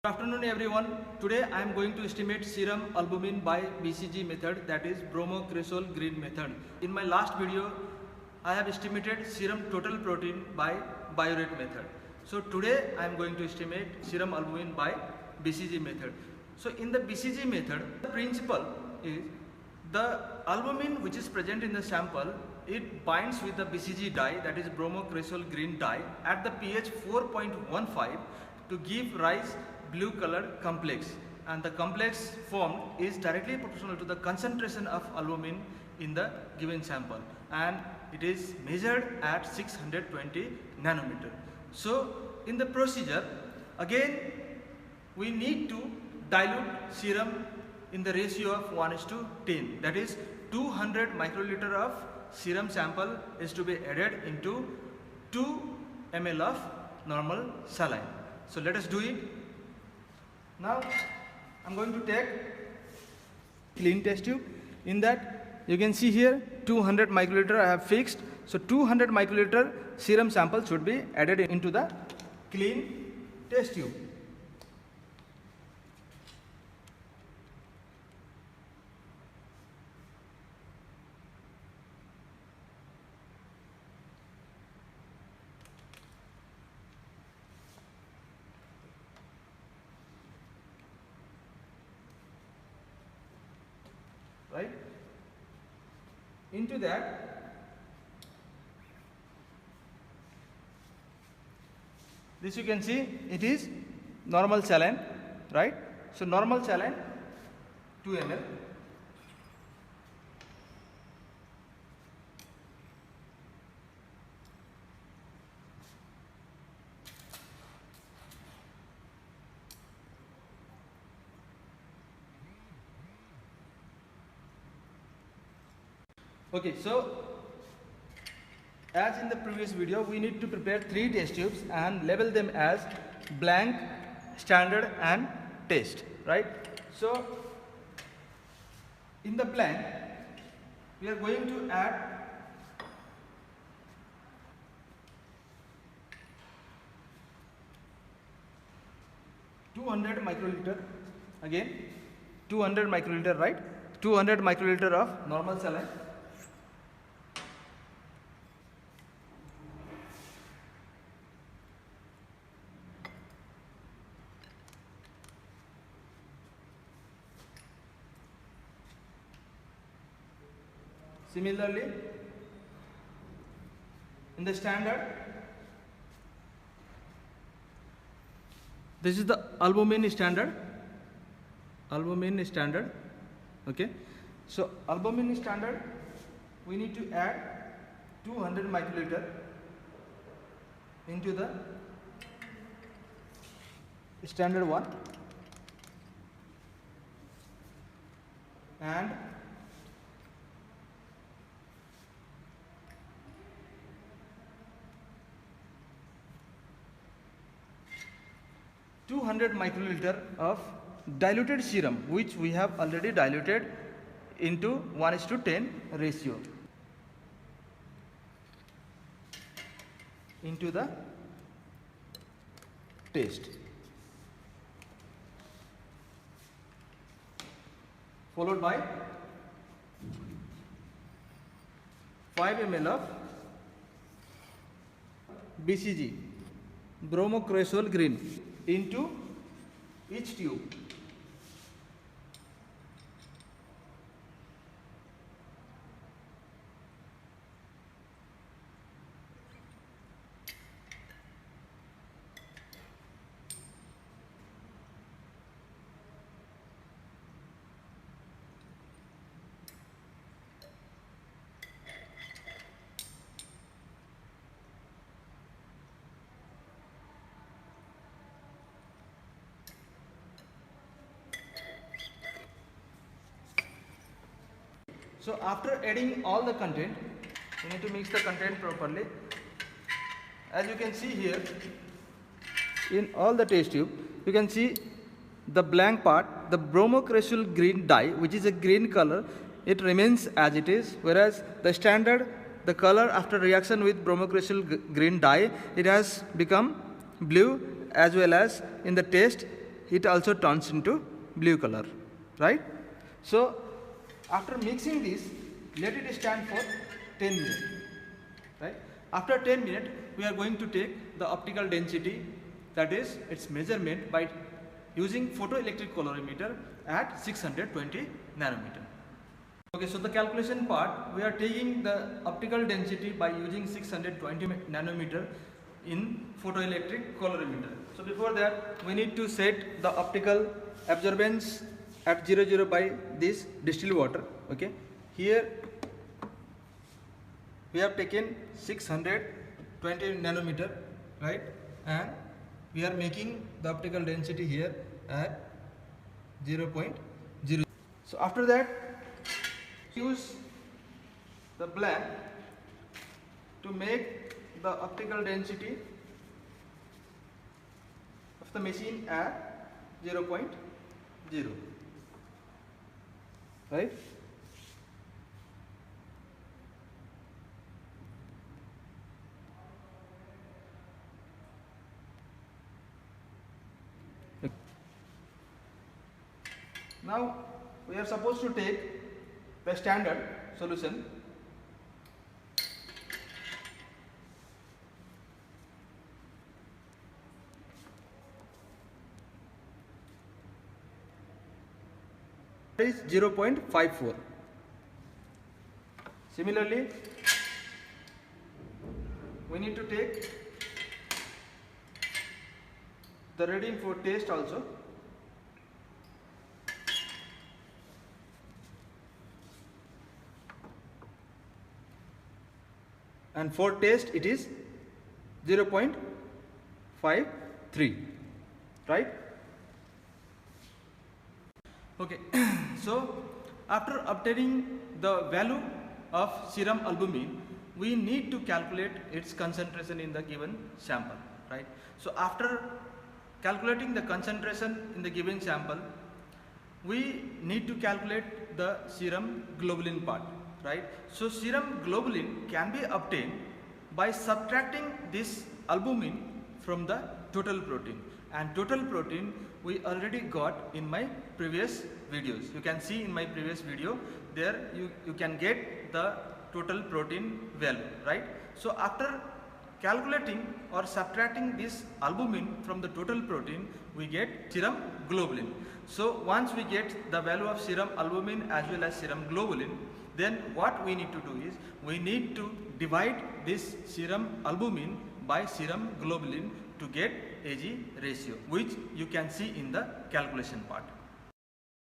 Good afternoon everyone. Today I am going to estimate serum albumin by BCG method, that is bromocresol green method. In my last video I have estimated serum total protein by biuret method. So today I am going to estimate serum albumin by BCG method. So in the BCG method, the principle is the albumin which is present in the sample, it binds with the BCG dye, that is bromocresol green dye, at the pH 4.15 to give rise blue color complex, and the complex formed is directly proportional to the concentration of albumin in the given sample, and it is measured at 620 nanometer. So in the procedure, again we need to dilute serum in the ratio of 1:10, that is 200 microliter of serum sample is to be added into 2 ml of normal saline. So let us do it. Now I am going to take clean test tube. In that you can see here 200 microliter I have fixed. So 200 microliter serum sample should be added into the clean test tube. Right? Into that, this you can see it is normal saline, right? So normal saline 2 ml. Okay, so as in the previous video, we need to prepare 3 test tubes and label them as blank, standard and test, right? So in the blank, we are going to add (200 microliter), again 200 microliter, right? 200 microliter of normal saline. Similarly, in the standard, this is the albumin standard. Albumin standard. Okay. So albumin standard, we need to add 200 microliter into the standard one, and (200 microliter of diluted serum, which we have already diluted into 1:10 ratio into the test, followed by 5 ml of BCG bromocresol green into each tube. So after adding all the content, you need to mix the content properly. As you can see here, in all the test tube, you can see the blank part, the bromocresol green dye, which is a green color, it remains as it is, whereas the standard, the color after reaction with bromocresol green dye, it has become blue, as well as in the test it also turns into blue color, right? So after mixing this, let it stand for 10 minutes, right? After 10 minutes, we are going to take the optical density, that is its measurement by using photoelectric colorimeter at 620 nanometer. Okay, so the calculation part, we are taking the optical density by using 620 nanometer in photoelectric colorimeter. So before that, we need to set the optical absorbance at 00 by this distilled water. Okay, here we have taken 620 nanometer, right? And we are making the optical density here at 0.0. So after that, use the blank to make the optical density of the machine at 0.0, right? Now we are supposed to take the standard solution. Is 0.54. Similarly, we need to take the reading for taste also. And for taste it is 0.53, right? Okay, so after obtaining the value of serum albumin, we need to calculate its concentration in the given sample, right? So after calculating the concentration in the given sample, we need to calculate the serum globulin part, right? So serum globulin can be obtained by subtracting this albumin from the total protein, and total protein we already got in my previous videos. You can see in my previous video there you can get the total protein value, right? So after calculating or subtracting this albumin from the total protein, we get serum globulin. So once we get the value of serum albumin as well as serum globulin, then what we need to do is we need to divide this serum albumin by serum globulin to get AG ratio, which you can see in the calculation part.